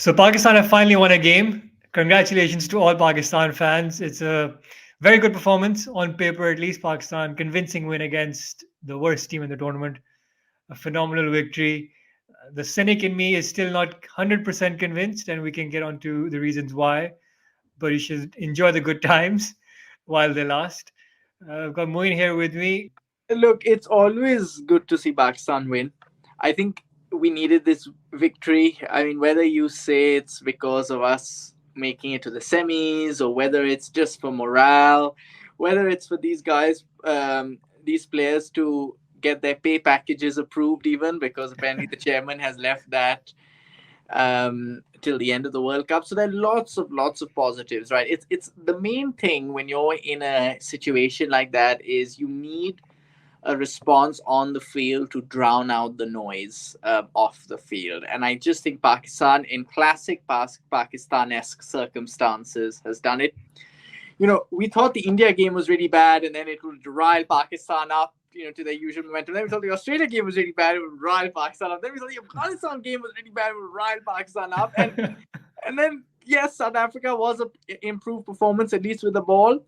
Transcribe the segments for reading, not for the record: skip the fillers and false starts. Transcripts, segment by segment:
So Pakistan have finally won a game. Congratulations to all Pakistan fans. It's a very good performance on paper, at least. Pakistan convincing win against the worst team in the tournament. A phenomenal victory. The cynic in me is still not 100% convinced, and we can get on to the reasons why. But you should enjoy the good times while they last. I've got Moin here with me. Look, it's always good to see Pakistan win. I think we needed this victory. I mean, whether you say it's because of us making it to the semis or whether it's just for morale, whether it's for these guys, these players to get their pay packages approved, even because apparently the chairman has left that till the end of the World Cup. So there are lots of positives, right? It's the main thing when you're in a situation like that is you need a response on the field to drown out the noise off the field. And I just think Pakistan, in classic Pakistan-esque circumstances, has done it. We thought the India game was really bad, and then it would rile Pakistan up, to their usual momentum. Then we thought the Australia game was really bad, it would rile Pakistan up. Then we thought the Afghanistan game was really bad, it would rile Pakistan up. And then, yes, South Africa was an improved performance, at least with the ball,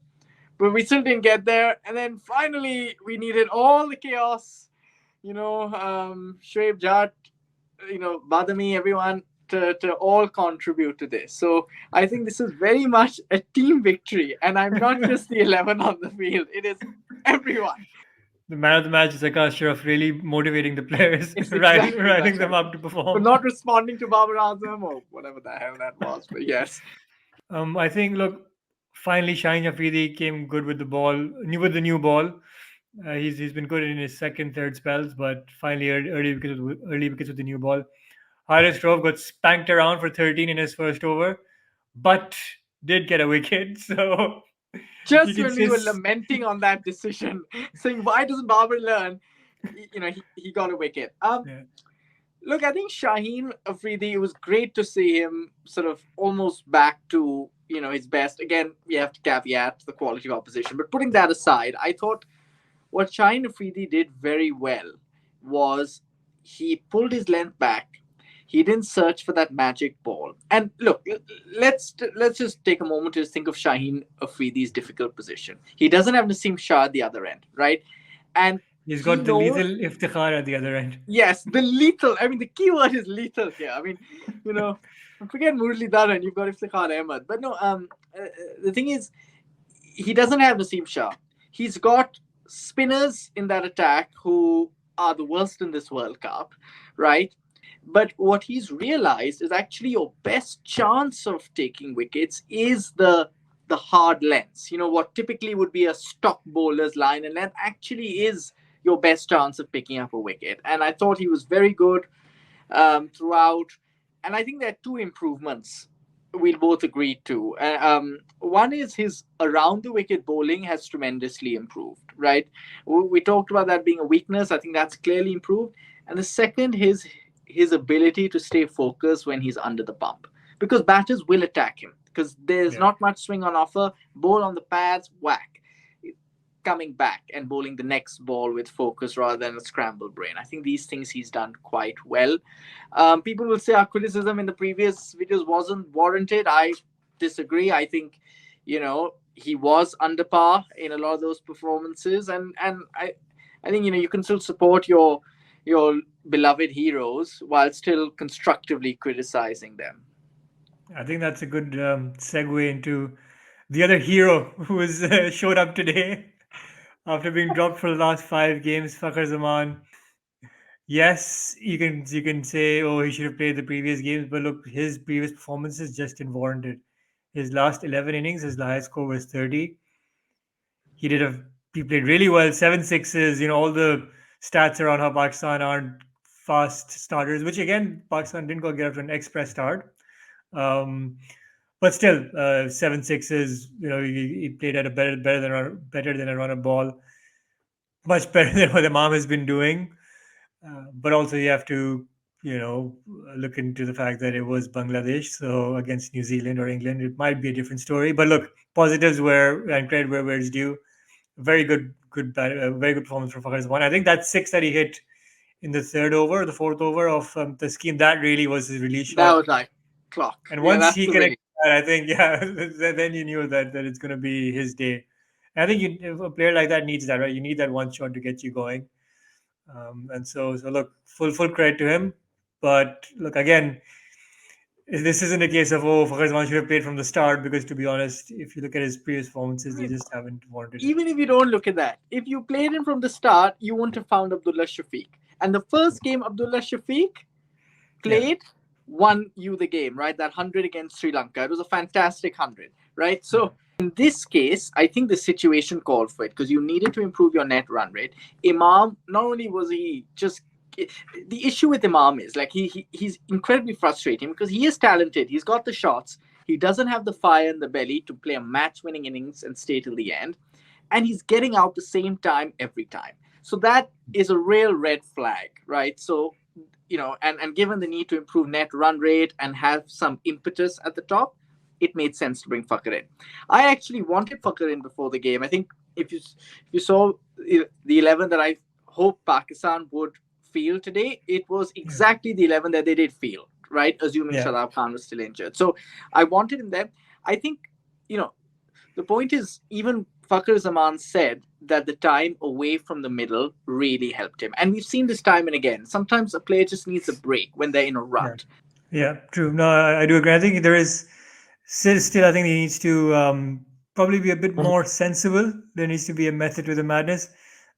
but we still didn't get there. And then finally, we needed all the chaos, Shoaib Jat, Badami, everyone to all contribute to this. So I think this is very much a team victory, and I'm not just the 11 on the field; it is everyone. The man of the match is Akash Sharaf, really motivating the players, It's riding, exactly riding them right. up to For perform. not responding to Babar Azam or whatever the hell that was, but yes. I think, look, finally Shaheen Afridi came good with the ball, with the new ball. He's been good in his second, third spells, but finally early wickets with the new ball. Haris Rove got spanked around for 13 in his first over, but did get a wicket. So you Just can when say, we were lamenting on that decision, saying why doesn't Babar learn, he got a wicket. yeah, Look, I think Shaheen Afridi, it was great to see him sort of almost back to, his best. Again, we have to caveat the quality of opposition. But putting that aside, I thought what Shaheen Afridi did very well was he pulled his length back. He didn't search for that magic ball. And look, let's just take a moment to just think of Shaheen Afridi's difficult position. He doesn't have Naseem Shah at the other end, right? And he's he got the knows. lethal Iftikhar at the other end. Yes, the lethal. I mean, the key word is lethal here. I mean, you know, forget Murli Dharan, you've got Iftikhar Ahmed. But no, the thing is, he doesn't have Naseem Shah. He's got spinners in that attack who are the worst in this World Cup, right? But what he's realized is actually your best chance of taking wickets is the hard lengths. What typically would be a stock bowler's line and length actually is your best chance of picking up a wicket. And I thought he was very good throughout. And I think there are two improvements we'll both agree to. One is his around the wicket bowling has tremendously improved, right? We talked about that being a weakness. I think that's clearly improved. And the second, his ability to stay focused when he's under the pump, because batters will attack him because there's Yeah. not much swing on offer. Bowl on the pads, whack, coming back and bowling the next ball with focus rather than a scrambled brain. I think these things he's done quite well. People will say our criticism in the previous videos wasn't warranted. I disagree. I think, he was under par in a lot of those performances, and I think you can still support your beloved heroes while still constructively criticizing them. I think that's a good segue into the other hero who has showed up today after being dropped for the last 5 games, Fakhar Zaman. Yes, you can say, oh, he should have played the previous games, but look, his previous performances just didn't warrant it. His last 11 innings, his highest score was 30. He did a he played really well, seven sixes. All the stats around how Pakistan aren't fast starters, which again, Pakistan didn't go get off to an express start. Um, but still, seven sixes. He played at a better than a run of ball, much better than what the mom has been doing. But also, you have to, look into the fact that it was Bangladesh, so against New Zealand or England, it might be a different story. But look, positives were and credit where it's due. Very good performance from Fakhar Zaman. I think that six that he hit in the third over, the fourth over of the scheme, that really was his release That shot. was like clock. And Yeah, once that's he the connected way. that, I think, yeah, then you knew that it's going to be his day. And I think a player like that needs that, right? You need that one shot to get you going. And so look, full credit to him. But look, again, this isn't a case of, oh, Fakhar Zaman should have played from the start, because to be honest, if you look at his previous I performances, they mean, just haven't warranted it. even if you don't look at that, if you played him from the start, you wouldn't have found Abdullah Shafiq. And the first game Abdullah Shafiq Yeah. played won you the game, right? That 100 against Sri Lanka. It was a fantastic 100, right? Yeah. So in this case, I think the situation called for it because you needed to improve your net run rate. Imam, not only was he just the issue with Imam is like he's incredibly frustrating because he is talented. He's got the shots. He doesn't have the fire in the belly to play a match-winning innings and stay till the end, and he's getting out the same time every time. So that is a real red flag, right? So and given the need to improve net run rate and have some impetus at the top, it made sense to bring Fakhar in. I actually wanted Fakhar in before the game. I think if you saw the 11 that I hope Pakistan would field today, it was exactly the 11 that they did field, right? Assuming Yeah. Shadab Khan was still injured. So I wanted him there. I think, the point is, even Fakhar Zaman said that the time away from the middle really helped him. And we've seen this time and again. Sometimes a player just needs a break when they're in a Yeah. rut. Yeah, true. No, I do agree. I think there is still I think he needs to probably be a bit more sensible. There needs to be a method to the madness.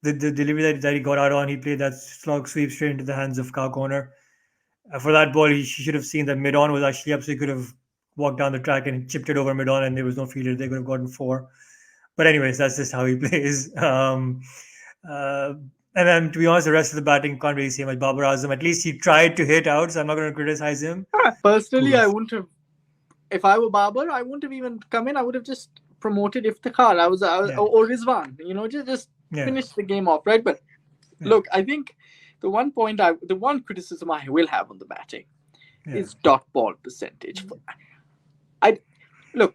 The delivery that he got out on, he played that slog sweep straight into the hands of Cow Corner. For that ball, he should have seen that mid on was actually up, so he could have walked down the track and chipped it over mid on, and there was no fielder. They could have gotten four. But anyways, that's just how he plays. Uh, and then, to be honest, the rest of the batting can't really say much. Babar Azam, at least he tried to hit out, so I'm not going to criticize him. Personally, I Kudos. wouldn't have. If I were Babar, I wouldn't have even come in. I would have just promoted Iftikhar. I was Yeah, or Rizwan. Just yeah, finish the game off, right? But yeah, look, I think the one criticism I will have on the batting yeah, is dot ball percentage. I look.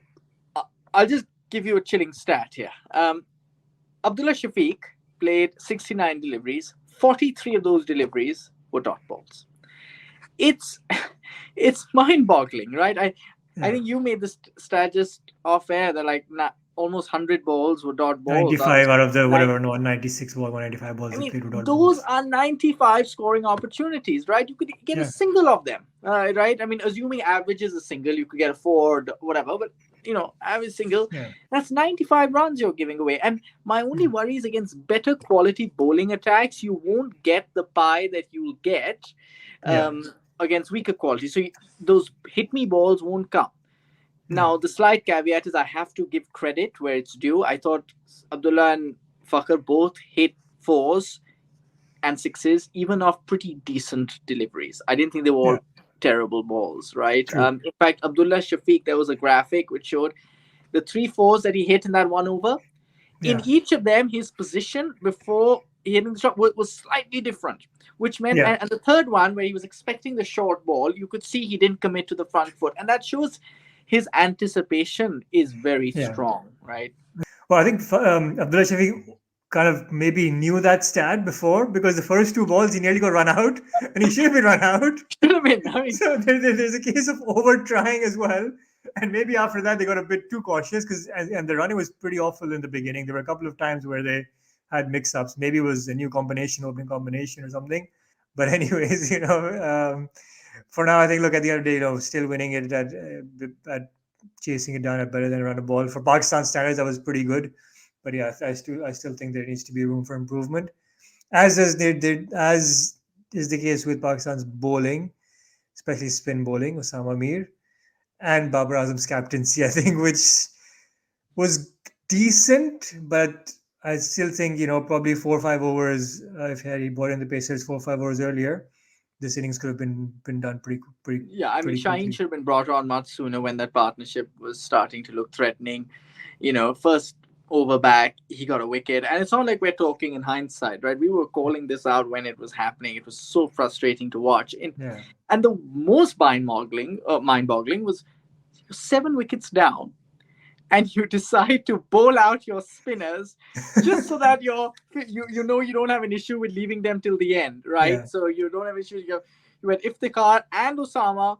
I'll just give you a chilling stat here. Abdullah Shafiq played 69 deliveries. 43 of those deliveries were dot balls. It's it's mind-boggling, right? I yeah. think you made this stat just off air that like almost 100 balls were dot balls out of 95 out of the whatever, 90. no, 96 ball, 195 balls I he mean, played with dot those balls. are 95 scoring opportunities, right? You could get a Yeah, single of them, right? I mean, assuming average is a single, you could get a four, whatever, but average single, yeah, that's 95 runs you're giving away. And my only mm, worry is against better quality bowling attacks, you won't get the pie that you'll get yeah, um, against weaker quality. So those hit me balls won't come. yeah, Now, the slight caveat is I have to give credit where it's due. I thought Abdullah and Fakhar both hit fours and sixes, even off pretty decent deliveries. I didn't think they were all yeah. terrible balls, right? True. In fact, Abdullah Shafiq, there was a graphic which showed the three fours that he hit in that one over. In Yeah, each of them, his position before hitting the shot was slightly different, which meant, yeah, and the third one, where he was expecting the short ball, you could see he didn't commit to the front foot. And that shows his anticipation is very yeah. strong, right? Well, I think Abdullah Shafiq kind of maybe knew that stat before, because the first two balls he nearly got run out, and he should have been run out. Should have been. I mean, So there's a case of over trying as well. And maybe after that they got a bit too cautious, because and the running was pretty awful in the beginning. There were a couple of times where they had mix-ups. Maybe it was a new combination, opening combination or something. But anyways, for now I think, look, at the end of the day, still winning it at chasing it down at better than around the ball. For Pakistan standards, that was pretty good. But yeah, I still think there needs to be room for improvement. As is the case with Pakistan's bowling, especially spin bowling, Osama Mir, and Babar Azam's captaincy, I think, which was decent, but I still think, probably 4 or 5 overs, if Harry brought in the Pacers 4 or 5 overs earlier, this innings could have been done yeah, I mean, pretty Shaheen quickly. should have been brought on much sooner when that partnership was starting to look threatening. First over back, he got a wicket. And it's not like we're talking in hindsight, right? We were calling this out when it was happening. It was so frustrating to watch. Yeah, And the most mind-boggling was 7 wickets down, and you decide to bowl out your spinners just so that you don't have an issue with leaving them till the end, right? yeah, So you don't have issues. You had Iftikhar and Osama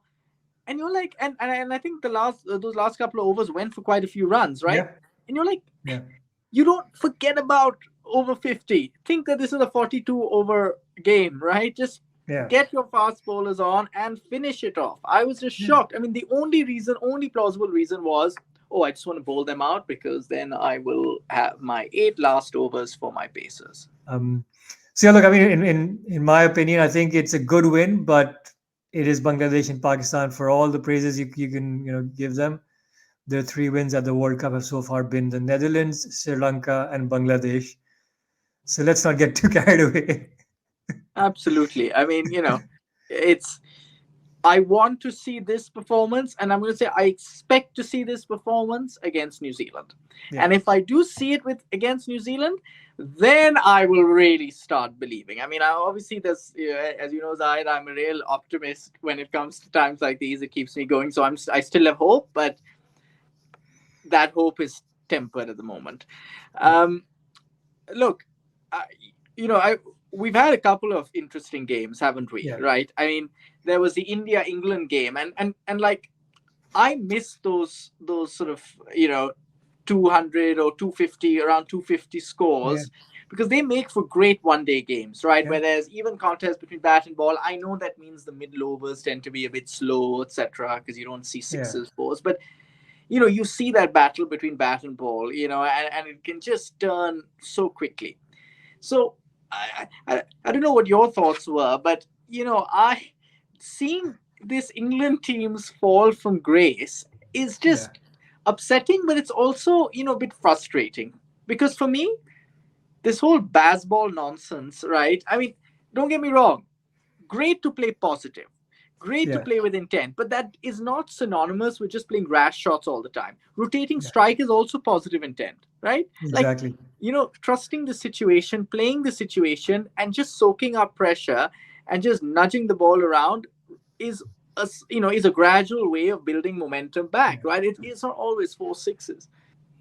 and you're like, and I think the last those last couple of overs went for quite a few runs, right? Yeah, And you're like, yeah, you don't forget about over 50. Think that this is a 42 over game, right? Just yeah, get your fast bowlers on and finish it off. I was just yeah. shocked. I mean, the only plausible reason was, oh, I just want to bowl them out because then I will have my 8 last overs for my pacers. Um, so yeah, look, I mean, in my opinion, I think it's a good win, but it is Bangladesh and Pakistan for all the praises you can give them. Their three wins at the World Cup have so far been the Netherlands, Sri Lanka, and Bangladesh. So let's not get too carried away. Absolutely. I mean, it's I want to see this performance, and I'm going to say I expect to see this performance against New Zealand. Yeah, And if I do see it with against New Zealand, then I will really start believing. I mean, I obviously there's as you know, Zahid, I'm a real optimist when it comes to times like these. It keeps me going, so I still have hope, but that hope is tempered at the moment. yeah, Um, Look, I, I we've had a couple of interesting games, haven't we? yeah, Right? I mean, there was the India England game, and like I miss those sort of 200 or 250 around 250 yeah, scores because they make for great one day games, right? yeah, Where there's even contests between bat and ball. I know that means the middle overs tend to be a bit slow, etc., because you don't see yeah, sixes, fours, but you see that battle between bat and ball, and it can just turn so quickly. So I don't know what your thoughts were, but I seeing this England teams fall from grace is yeah, just upsetting, but it's also a bit frustrating because for me this whole baseball nonsense, right? I mean, don't get me wrong, great to play positive, great to yeah, play with intent, but that is not synonymous with just playing rash shots all the time. Rotating yeah, strike is also positive intent, right? Like, exactly. trusting the situation, playing the situation, and just soaking up pressure and just nudging the ball around is is a gradual way of building momentum back, Yeah, right? It's not always four sixes.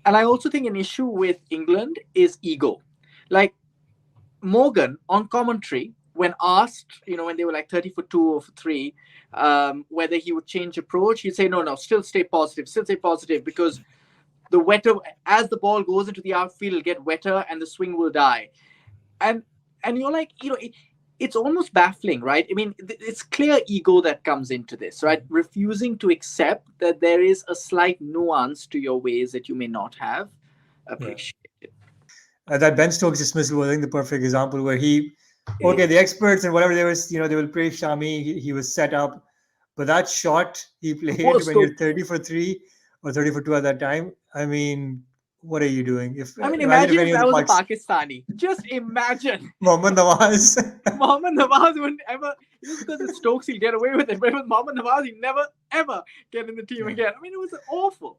And I also think an issue with England is ego. Like, Morgan on commentary, when asked, when they were like 30 for 2 or for 3, whether he would change approach, he'd say, no, no, still stay positive because the wetter, as the ball goes into the outfield, it'll get wetter and the swing will die. And you're like, it's almost baffling, right? I mean, it's clear ego that comes into this, right? Refusing to accept that there is a slight nuance to your ways that you may not have yeah. appreciated. That Ben Stokes dismissal was, I think, the perfect example where Yeah. okay, the experts and whatever they will praise Shami. He was set up, but that shot he played Was when so you're 30 for 3 or 30 for 2 at that time, I mean, what are you doing? If I mean, imagine if imagine any if of the that was a Pakistan, Pakistani. Just imagine. Mohammad Nawaz. Mohammad Nawaz wouldn't ever, just because it's Stokes, he'll get away with it. But with Mohammad Nawaz, he'd never, ever get in the team Yeah, again. I mean, it was awful.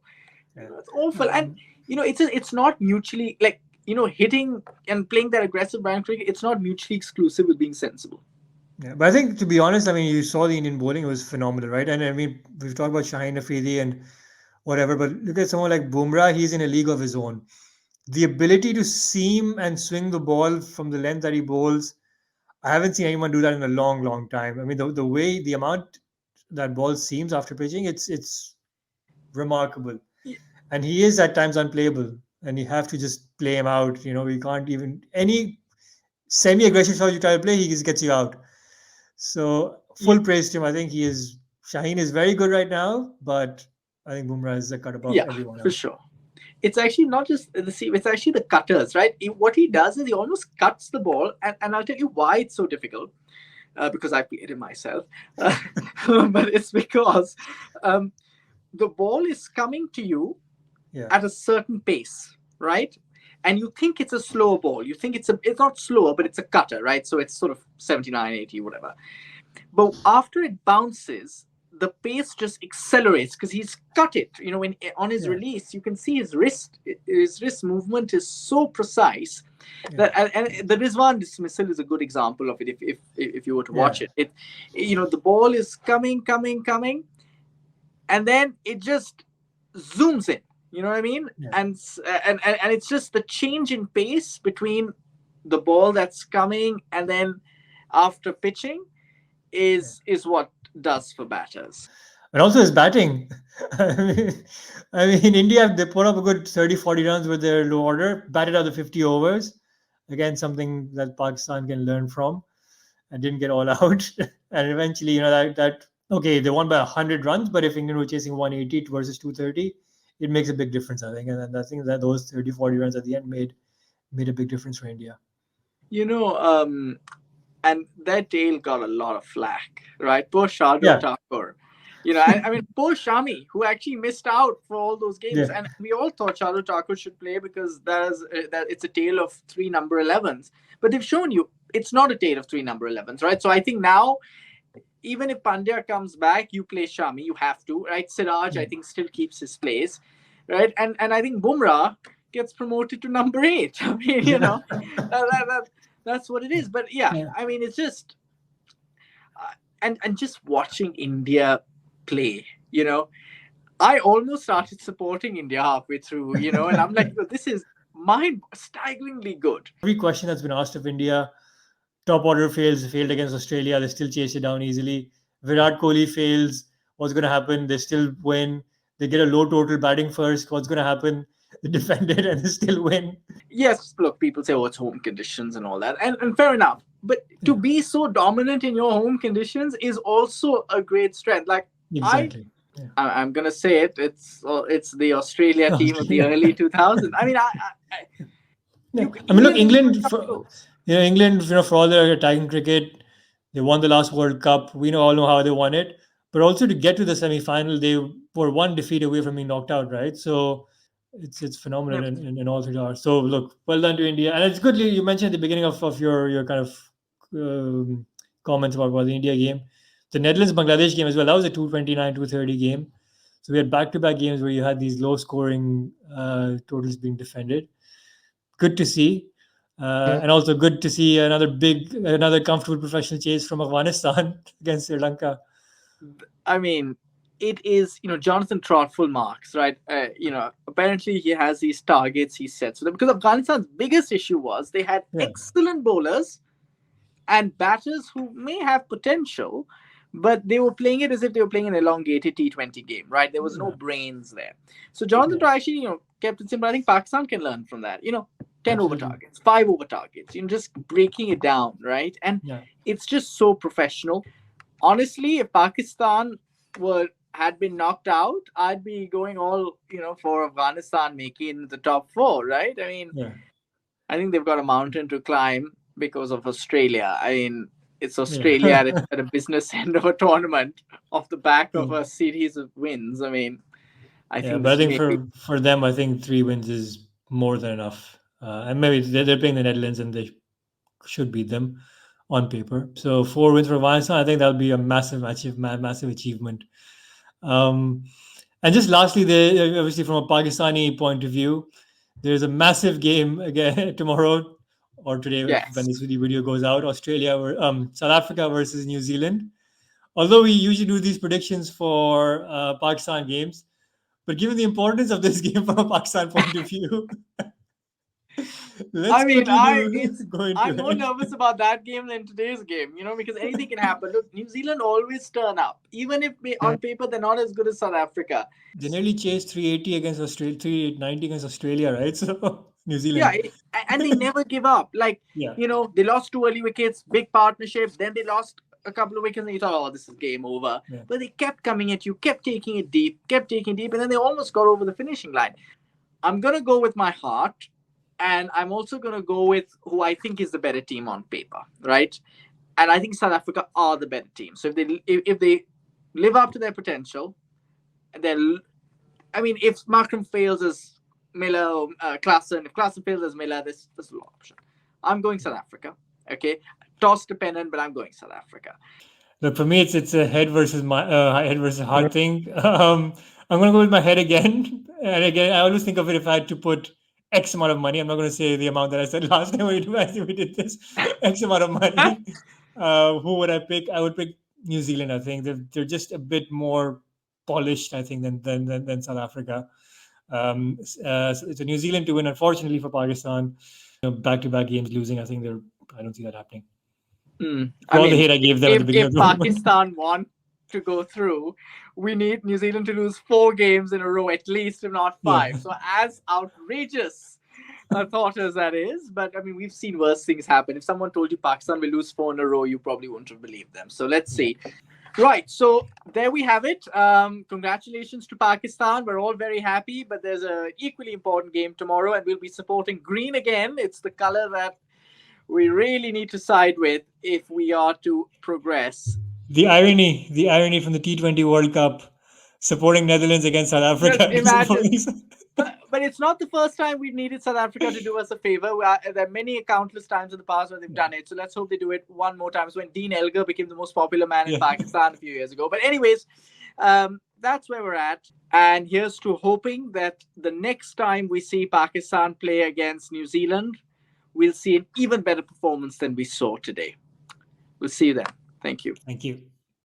yeah. It's awful. And, Um, it's not mutually, like, hitting and playing that aggressive brand cricket, it's not mutually exclusive with being sensible. yeah, but I think to be honest, I mean, you saw the Indian bowling; it was phenomenal, right? And I mean, we've talked about Shaheen Afridi and whatever, but look at someone like Bumrah; he's in a league of his own. The ability to seam and swing the ball from the length that he bowls, I haven't seen anyone do that in a long, long time. I mean, the way the amount that ball seams after pitching, it's remarkable. And he is at times unplayable, and you have to just play him out. We can't even any semi-aggressive shot you try to play, he just gets you out. So Yeah, full praise to him. I think he is Shaheen is very good right now, but I think Bumrah is a cut above yeah, everyone for else. sure. It's actually not just the seam, it's actually the cutters, right? What he does is he almost cuts the ball, and I'll tell you why it's so difficult. Because I played it myself. Uh, but it's because um, the ball is coming to you Yeah, at a certain pace, right? And you think it's a slow ball. You think it's not slower, but it's a cutter, right? So it's sort of 79, 80, whatever. But after it bounces, the pace just accelerates because he's cut it. When on his yeah, release, you can see his wrist movement is so precise yeah, that, and the Rizwan dismissal is a good example of it. If you were to yeah, watch it, the ball is coming, and then it just zooms in. You know what I mean? yeah, And it's just the change in pace between the ball that's coming and then after pitching yeah. is what does for batters. And also his batting. I mean, India, they put up a good 30, 40 runs with their low order, batted out the 50 overs. Again, something that Pakistan can learn from, and didn't get all out. And eventually, that okay, they won by 100 runs, but if England were chasing 180 versus 230, it makes a big difference, I think. And I think that those 30, 40 runs at the end made a big difference for India. You know, and their tail got a lot of flack, right? Poor Shardul Yeah, Thakur. You know, I mean, poor Shami, who actually missed out for all those games, yeah, and we all thought Shardul Thakur should play because that it's a tale of three number 11s. But they've shown you it's not a tale of three number 11s, right? So I think now, even if Pandya comes back, you play Shami, you have to, right? Siraj, yeah. I think, still keeps his place, right? And I think Bumrah gets promoted to number 8. I mean, you Yeah. know, that's what it is. But yeah, Yeah. I mean, it's just and just watching India play, you know, I almost started supporting India halfway through, you know, and I'm like, this is mind staggeringly good. Every question that's been asked of India, top order failed against Australia. They still chase it down easily. Virat Kohli fails. What's going to happen? They still win. They get a low total batting first. What's going to happen? They defend it and they still win. Yes, look, people say, oh, it's home conditions and all that, and fair enough. But to Yeah, be so dominant in your home conditions is also a great strength. Like I, exactly. Yeah. I'm gonna say it. It's the Australia team of the Australia. early 2000s. I mean, Yeah. I mean, look, England never England. got close. England. For all their attacking cricket, they won the last World Cup. We all know how they won it. But also to get to the semi-final, they were one defeat away from being knocked out, right? So it's phenomenal in all 3 hours. So look, well done to India, and it's good you mentioned at the beginning of your kind of um, comments about the India game, the Netherlands Bangladesh game as well. That was a 229, 230 game. So we had back-to-back games where you had these low-scoring totals being defended. Good to see. Mhm. And also good to see another comfortable professional chase from Afghanistan against Sri Lanka. I mean, it is, you know, Jonathan Trott full marks, right? You know, apparently he has these targets he sets for them because Afghanistan's biggest issue was they had Yeah, excellent bowlers and batters who may have potential, but they were playing it as if they were playing an elongated T20 game, right? There was no yeah, brains there. So Jonathan yeah, Trott actually, you know, kept it simple. I think Pakistan can learn from that. You know, 10 over absolutely. targets, 5 over targets, you know, just breaking it down, right? And Yeah, it's just so professional. Honestly, if Pakistan were had been knocked out, I'd be going all, you know, for Afghanistan making the top 4, right? I mean, yeah, I think they've got a mountain to climb because of Australia. I mean, it's Australia yeah. at a business end of a tournament off the back of True. a series of wins. I mean, I Yeah, think but I this think may be. for them, I think 3 wins is more than enough. And maybe they're playing the Netherlands and they should beat them on paper. So 4 wins for Afghanistan, I think that'll be a massive achievement. Um, and just lastly, obviously from a Pakistani point of view, there's a massive game again tomorrow or today when Yes. this video goes out. South Africa versus New Zealand. Although we usually do these predictions for Pakistan games, but given the importance of this game from a Pakistan point of view, let's I mean, quickly go into I'm more it. nervous about that game than today's game, you know, because anything can happen. Look, New Zealand always turn up, even if on paper they're not as good as South Africa. They nearly chased 380 against Australia, 390 against Australia, right? So New Yeah, Zealand. and they never give up. Like, Yeah, you know, they lost 2 early wickets, big partnership. Then they lost a couple of wickets, and you thought, oh, this is game over. yeah. But they kept coming at you, kept taking it deep, and then they almost got over the finishing line. I'm gonna go with my heart, and I'm also gonna go with who I think is the better team on paper, right? And I think South Africa are the better team. So if they live up to their potential, then I mean, if Markham fails as Miller, Klassen, if Klassen fails as Miller, there's a lot of option. I'm going South Africa. Okay, toss dependent, but I'm going South Africa. Look, for me, it's a head versus heart thing. I'm gonna go with my head again, and again, I always think of it if I had to put X amount of money. I'm not gonna say the amount that I said last time we did this. X amount of money. Who would I pick? I would pick New Zealand. I think they're just a bit more polished. I think than South Africa. So it's a New Zealand to win. Unfortunately for Pakistan, back-to-back games losing. I don't see that happening. I For all the mean, hate I gave them at the if beginning of if the tournament. Pakistan won, to go through, we need New Zealand to lose 4 games in a row at least, if not 5. Yeah. So as outrageous a thought as that is, but I mean, we've seen worse things happen. If someone told you Pakistan will lose 4 in a row, you probably wouldn't have believed them. So let's see. Right, so there we have it. Congratulations to Pakistan. We're all very happy, but there's an equally important game tomorrow, and we'll be supporting green again. It's the color that we really need to side with if we are to progress. The irony from the T20 World Cup, supporting Netherlands against South Just Africa. imagine. But it's not the first time we've needed South Africa to do us a favor. There are many countless times in the past where they've done it. So let's hope they do it one more time. It's when Dean Elgar became the most popular man in Pakistan a few years ago. But anyways, that's where we're at. And here's to hoping that the next time we see Pakistan play against New Zealand, we'll see an even better performance than we saw today. We'll see you then. Thank you. Thank you.